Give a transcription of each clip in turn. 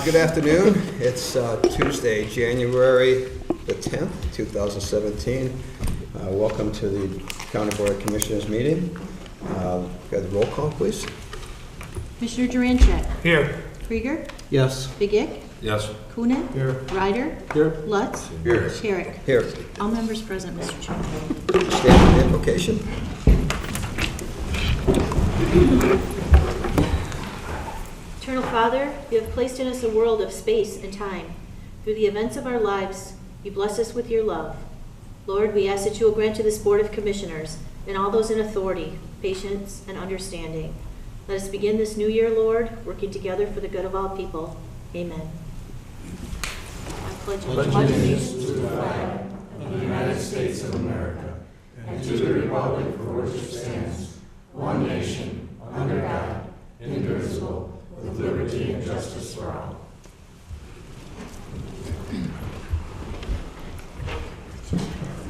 Good afternoon. It's Tuesday, January the 10th, 2017. Welcome to the County Board of Commissioners meeting. Got the roll call, please. Commissioner Durancheck. Here. Krygier. Yes. Begic. Yes. Kunin. Here. Ryder. Here. Lutz. Here. Sherrick. Here. All members present, Mr. Chairman. Stand for the invocation. Eternal Father, you have placed in us a world of space and time. Through the events of our lives, you bless us with your love. Lord, we ask that you will grant to this Board of Commissioners and all those in authority, patience and understanding. Let us begin this new year, Lord, working together for the good of all people. Amen. I pledge allegiance to the flag of the United States of America and to the republic for which it stands, one nation, under God, indivisible, with liberty and justice for all.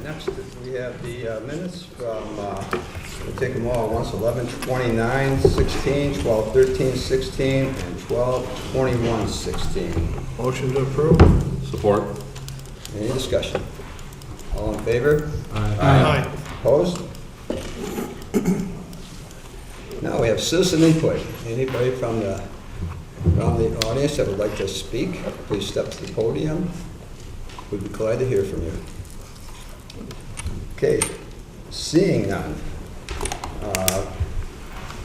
Next, we have the minutes from, we'll take them all at once, 11:29, 16, 12:13, 16, and 12:21, 16. Motion to approve. Support. Any discussion? All in favor? Aye. Opposed? Now we have citizen input. Anybody from the audience that would like to speak, please step to the podium. We'd be glad to hear from you. Okay, seeing none.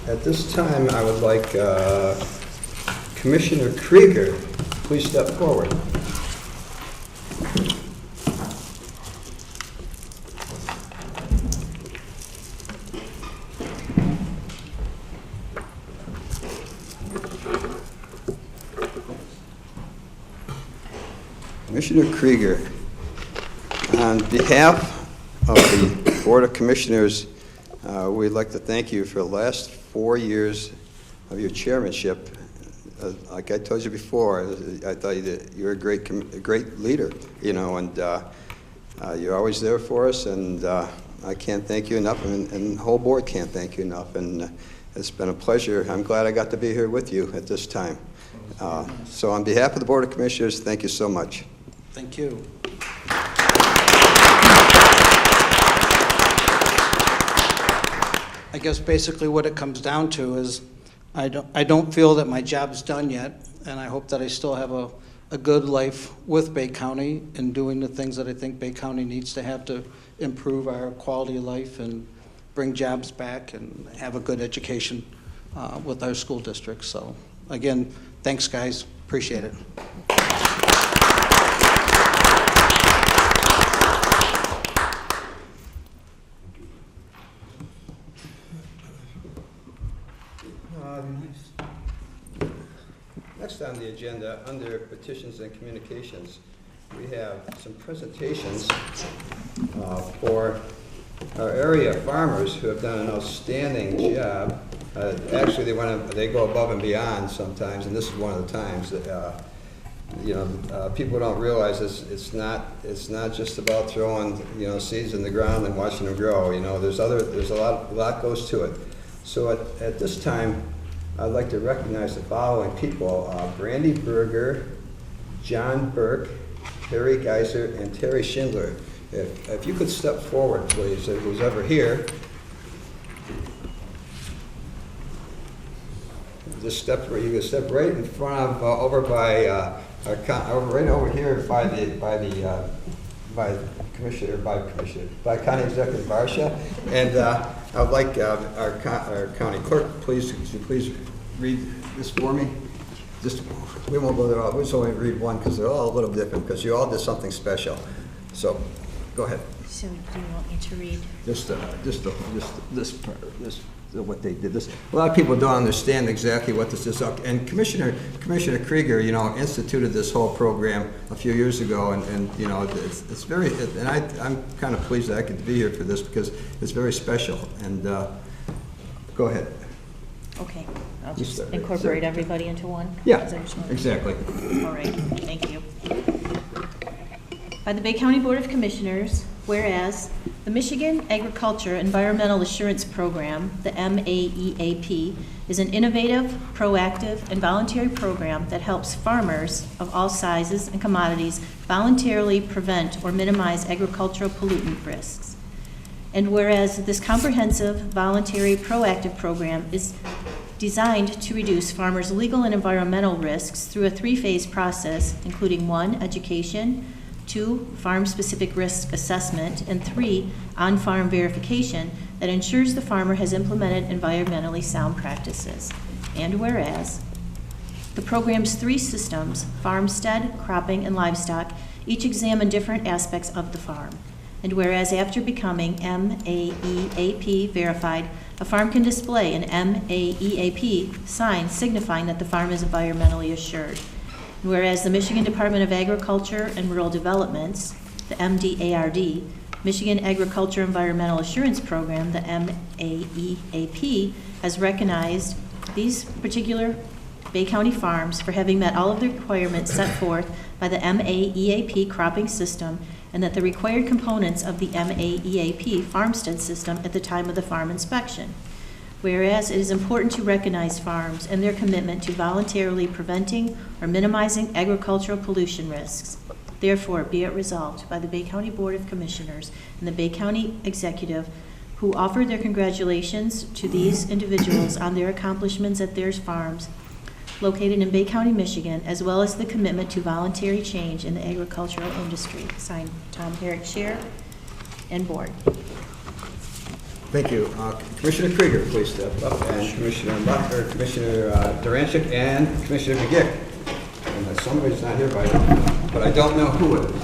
At this time, I would like Commissioner Krygier, please step forward. Commissioner Krygier, on behalf of the Board of Commissioners, we'd like to thank you for the last 4 years of your chairmanship. Like I told you before, I thought you were a great leader, you know, and you're always there for us, and I can't thank you enough, and the whole board can't thank you enough, and it's been a pleasure. I'm glad I got to be here with you at this time. So on behalf of the Board of Commissioners, thank you so much. Thank you. I guess basically what it comes down to is I don't feel that my job's done yet, and I hope that I still have a good life with Bay County and doing the things that I think Bay County needs to have to improve our quality of life and bring jobs back and have a good education with our school districts. So again, thanks guys, appreciate it. Next on the agenda, under Petitions and Communications, we have some presentations for our area farmers who have done an outstanding job. Actually, they go above and beyond sometimes, and this is one of the times that people don't realize it's not just about throwing seeds in the ground and watching them grow. There's a lot goes to it. So at this time, I'd like to recognize the following people: Brandy Berger, John Burke, Terry Geiser, and Terry Schindler. If you could step forward, please, who's ever here. Just step right. You can step right in front of over by right over here by County Executive Barsha, and I'd like our county clerk, please, could you please read this for me? We won't go there all. We'll just only read one because they're all a little different because you all did something special. So, go ahead. So do you want me to read? Just this part, what they did. A lot of people don't understand exactly what this is. And Commissioner Krygier, instituted this whole program a few years ago, and it's very. And I'm kind of pleased that I could be here for this because it's very special. And go ahead. Okay, I'll just incorporate everybody into one. Yeah, exactly. All right, thank you. By the Bay County Board of Commissioners, Whereas the Michigan Agriculture Environmental Assurance Program, the MAEAP, is an innovative, proactive, and voluntary program that helps farmers of all sizes and commodities voluntarily prevent or minimize agricultural pollutant risks. And whereas this comprehensive, voluntary, proactive program is designed to reduce farmers' legal and environmental risks through a three-phase process, including 1, education, 2, farm-specific risk assessment, and 3, on-farm verification that ensures the farmer has implemented environmentally sound practices. And whereas the program's 3 systems, farmstead, cropping, and livestock, each examine different aspects of the farm. And whereas after becoming MAEAP verified, a farm can display an MAEAP sign signifying that the farm is environmentally assured. And whereas the Michigan Department of Agriculture and Rural Developments, the MDARD, Michigan Agriculture Environmental Assurance Program, the MAEAP, has recognized these particular Bay County farms for having met all of the requirements set forth by the MAEAP cropping system, and that the required components of the MAEAP farmstead system at the time of the farm inspection. Whereas it is important to recognize farms and their commitment to voluntarily preventing or minimizing agricultural pollution risks. Therefore, be it resolved by the Bay County Board of Commissioners and the Bay County Executive, who offer their congratulations to these individuals on their accomplishments at their farms located in Bay County, Michigan, as well as the commitment to voluntary change in the agricultural industry. Signed, Tom Herrick, Chair and Board. Thank you. Commissioner Krygier, please step up, and Commissioner Duranchik, and Commissioner McGick. And somebody's not here by now, but I don't know who it is.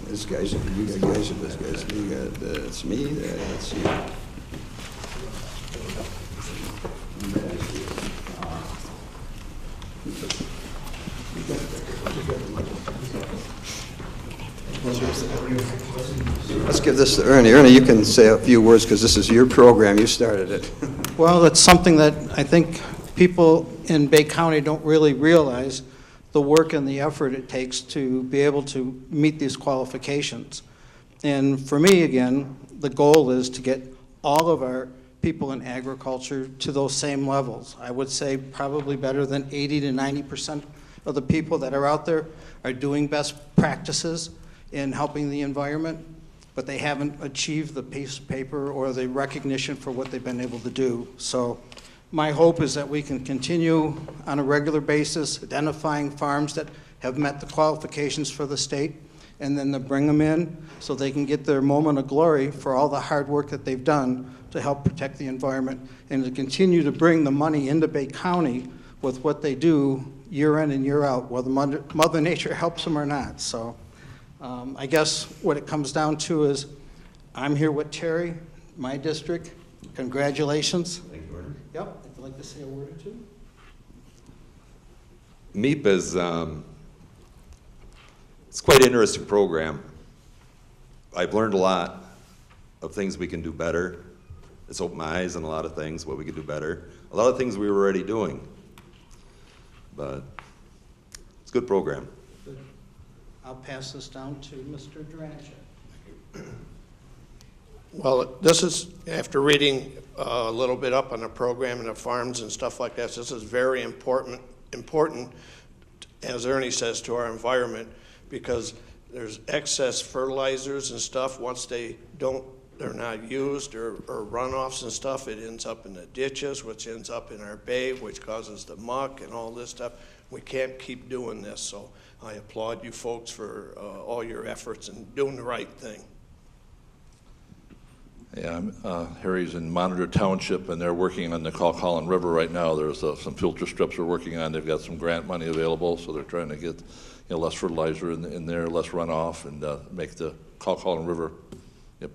This guy's, you got guys, this guy's, you got, it's me, that's you. Let's give this to Ernie. Ernie, you can say a few words because this is your program. You started it. Well, it's something that I think people in Bay County don't really realize, the work and the effort it takes to be able to meet these qualifications. And for me, again, the goal is to get all of our people in agriculture to those same levels. I would say probably better than 80 to 90% of the people that are out there are doing best practices in helping the environment, but they haven't achieved the piece of paper or the recognition for what they've been able to do. So my hope is that we can continue on a regular basis identifying farms that have met the qualifications for the state, and then to bring them in so they can get their moment of glory for all the hard work that they've done to help protect the environment, and to continue to bring the money into Bay County with what they do year in and year out, whether Mother Nature helps them or not. So I guess what it comes down to is I'm here with Terry, my district. Congratulations. Thank you, Gordon. Yep, if you'd like to say a word or two. MEEP is it's quite an interesting program. I've learned a lot of things we can do better. It's opened my eyes on a lot of things, what we could do better. A lot of things we were already doing, but it's a good program. Good. I'll pass this down to Mr. Duranchik. Well, this is, after reading a little bit up on the program and the farms and stuff like that, this is very important, as Ernie says, to our environment, because there's excess fertilizers and stuff. Once they're not used, or runoffs and stuff, it ends up in the ditches, which ends up in our bay, which causes the muck and all this stuff. We can't keep doing this, so I applaud you folks for all your efforts in doing the right thing. Yeah, Harry's in Monitor Township, and they're working on the Colquhoun River right now. There's some filter strips we're working on. They've got some grant money available, so they're trying to get less fertilizer in there, less runoff, and make the Colquhoun River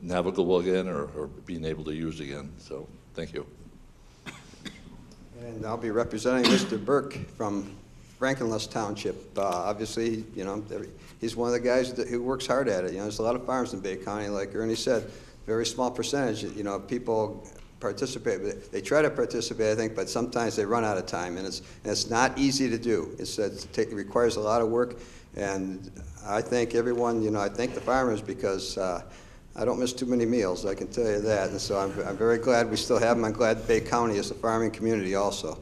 navigable again, or being able to use again. So, thank you. And I'll be representing Mr. Burke from Frankenless Township. Obviously, he's one of the guys who works hard at it. There's a lot of farms in Bay County, like Ernie said. Very small percentage, people participate. They try to participate, I think, but sometimes they run out of time, and it's not easy to do. It requires a lot of work, and I thank everyone. I thank the farmers because I don't miss too many meals, I can tell you that. And so I'm very glad we still have them. I'm glad Bay County is a farming community also.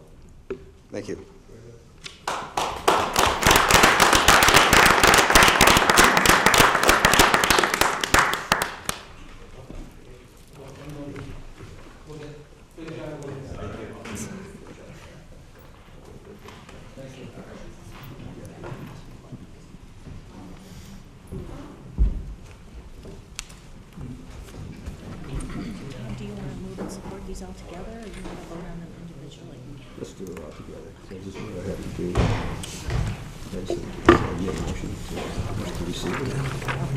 Thank you. Do you want to move and support these all together, or do you want to vote on them individually? Let's do it all together. So this is what I have to do. Basically, get a motion to receive it.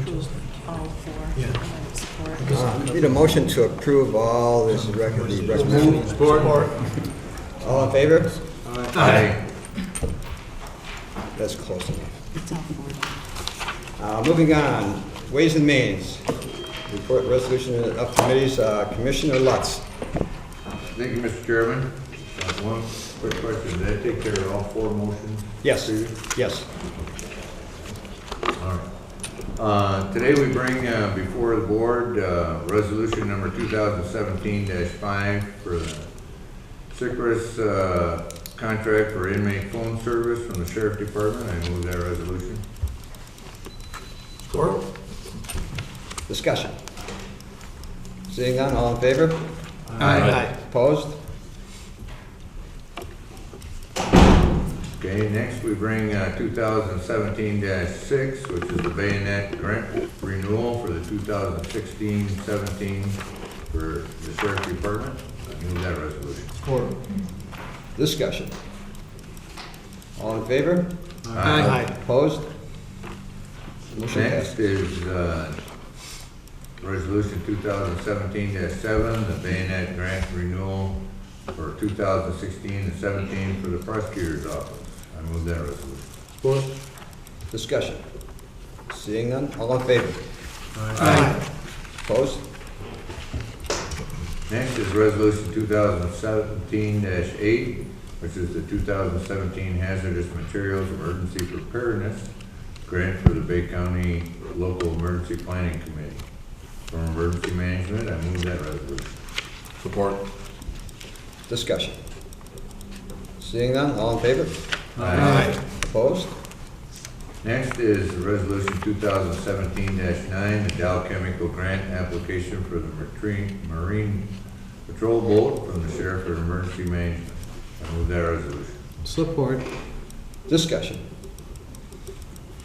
Approve all four and then support. Need a motion to approve all this record, the resolution. Support. All in favor? Aye. That's close enough. It's all four. Moving on, Ways and Means. Report resolution of committees, Commissioner Lutz. Thank you, Mr. Chairman. One quick question, did I take care of all four motions? Yes, yes. All right. Today we bring before the board resolution number 2017-5 for the Cypress contract for inmate phone service from the Sheriff Department. I move that resolution. Support. Discussion. Seeing none, all in favor? Aye. Opposed? Okay, next we bring 2017-6, which is the bayonet grant renewal for the 2016-17 for the Sheriff Department. I move that resolution. Support. Discussion. All in favor? Aye. Opposed? Motion Next passed. is resolution 2017-7, the bayonet grant renewal for 2016-17 for the prosecutor's office. I move that resolution. Support. Discussion. Seeing none, all in favor? Aye. Opposed? Next is resolution 2017-8, which is the 2017 hazardous materials emergency preparedness grant for the Bay County Local Emergency Planning Committee. For emergency management, I move that resolution. Support. Discussion. Seeing none, all in favor? Aye. Opposed? Next is resolution 2017-9, the Dow Chemical Grant application for the Marine Patrol boat from the Sheriff for Emergency Management. I move that resolution. Support. Discussion.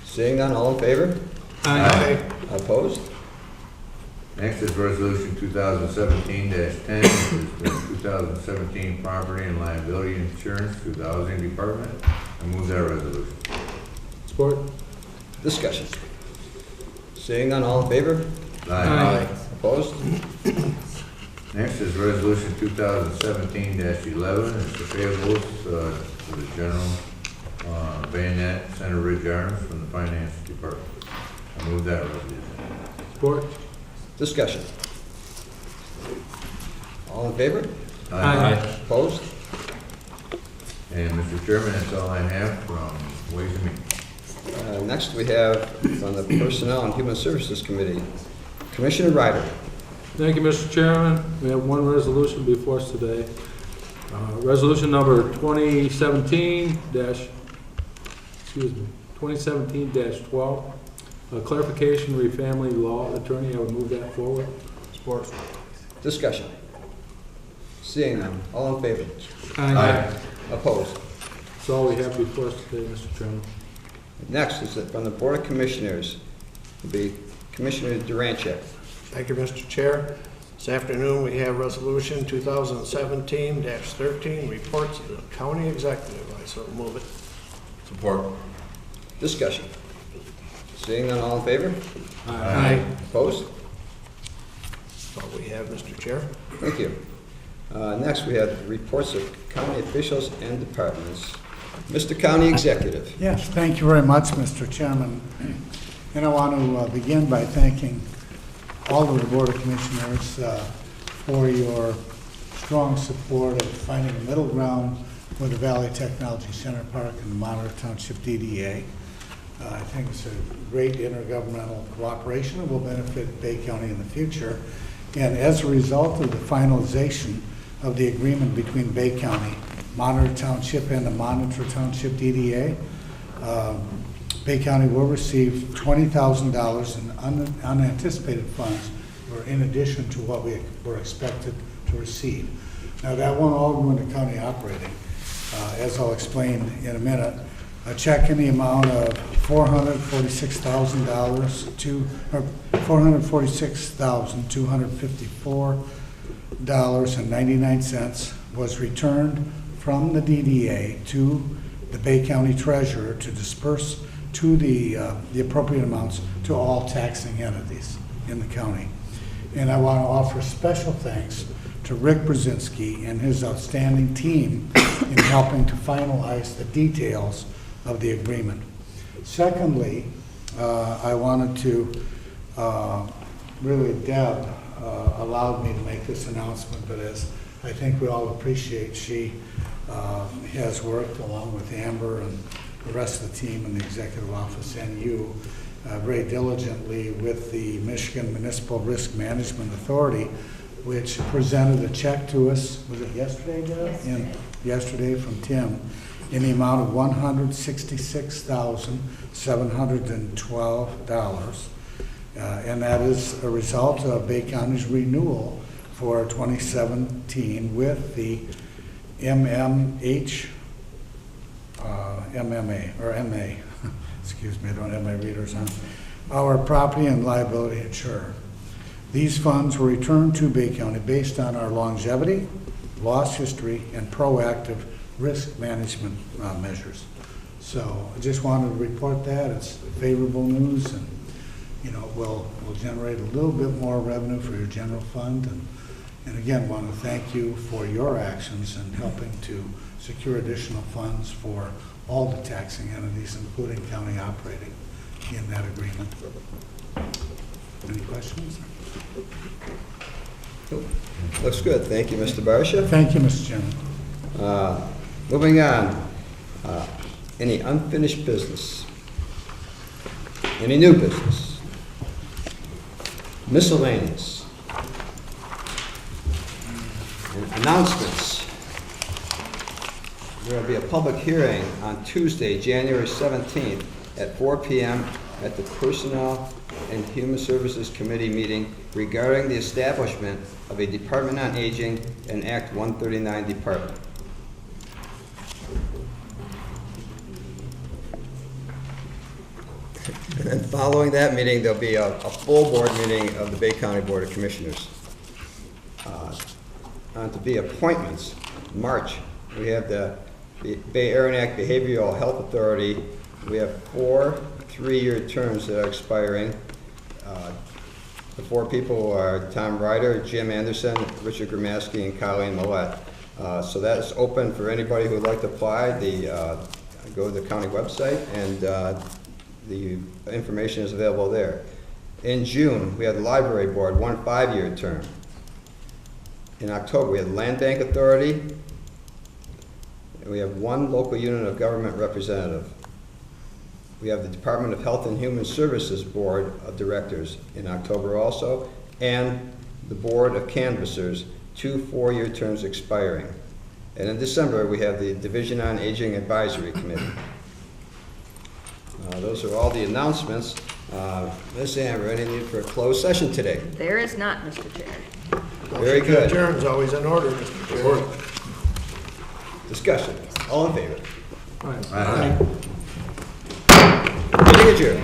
Seeing none, all in favor? Aye. Opposed? Next is resolution 2017-10, which is the 2017 property and liability insurance through the Housing Department. I move that resolution. Support. Discussion. Seeing none, all in favor? Aye. Opposed? Next is resolution 2017-11, it's the payables for the general bayonet Center Ridge Arms from the Finance Department. I move that resolution. Support. Discussion. All in favor? Aye. Opposed? And Mr. Chairman, that's all I have from Ways and Means. Next, we have from the Personnel and Human Services Committee, Commissioner Ryder. Thank you, Mr. Chairman. We have one resolution before us today. Resolution number 2017-12, clarification re family law attorney. I would move that forward. Support. Discussion. Seeing none, all in favor? Aye. Opposed? That's all we have before us today, Mr. Chairman. Next is from the Board of Commissioners, will be Commissioner Durancheck. Thank you, Mr. Chair. This afternoon, we have Resolution 2017-13, reports of the county executive. I so move it. Support. Discussion. Seeing none, all in favor? Aye. Opposed? That's all we have, Mr. Chair. Thank you. Next, we have reports of county officials and departments. Mr. County Executive. Yes, thank you very much, Mr. Chairman. And I want to begin by thanking all of the Board of Commissioners for your strong support of finding a middle ground with the Valley Technology Center Park and the Monitor Township DDA. I think it's a great intergovernmental cooperation that will benefit Bay County in the future. And as a result of the finalization of the agreement between Bay County, Monitor Township, and the Monitor Township DDA, Bay County will receive $20,000 in unanticipated funds, or in addition to what we were expected to receive. Now, that won't all go into county operating. As I'll explain in a minute, a check in the amount of $446,254.99 was returned from the DDA to the Bay County Treasurer to disperse to the appropriate amounts to all taxing entities in the county. And I want to offer special thanks to Rick Brzezinski and his outstanding team in helping to finalize the details of the agreement. Secondly, I wanted to, really Deb allowed me to make this announcement, but as I think we all appreciate, she has worked along with Amber and the rest of the team in the executive office and you very diligently with the Michigan Municipal Risk Management Authority, which presented a check to us, was it yesterday, Deb? Yesterday from Tim, in the amount of $166,712. And that is a result of Bay County's renewal for 2017 with the MMA, or MA, excuse me, I don't have my readers on, our property and liability insurer. These funds were returned to Bay County based on our longevity, loss history, and proactive risk management measures. So I just wanted to report that. It's favorable news, and will generate a little bit more revenue for your general fund. And again, want to thank you for your actions in helping to secure additional funds for all the taxing entities, including county operating, in that agreement. Any questions? Looks good. Thank you, Mr. Barsha. Thank you, Mr. Chairman. Moving on. Any unfinished business? Any new business? Miscellaneous. And announcements. There will be a public hearing on Tuesday, January 17th at 4 p.m. at the Personnel and Human Services Committee meeting regarding the establishment of a Department on Aging and Act 139 department. And following that meeting, there'll be a full board meeting of the Bay County Board of Commissioners. On to be appointments. March, we have the Bay Aranac Behavioral Health Authority. We have 4 3-year terms that are expiring. The 4 people are Tom Ryder, Jim Anderson, Richard Gramaski, and Colleen Millette. So that is open for anybody who would like to apply. Go to the county website, and the information is available there. In June, we have the Library Board, 1 5-year term. In October, we have the Land Bank Authority, and we have 1 local unit of government representative. We have the Department of Health and Human Services Board of Directors in October also, and the Board of Canvassers, 2 4-year terms expiring. And in December, we have the Division on Aging Advisory Committee. Those are all the announcements. Ms. Amber, any need for a closed session today? There is not, Mr. Chair. Very good. Adjourn's always in order, Mr. Chair. Discussion. All in favor? All right. Aye. Meeting adjourned.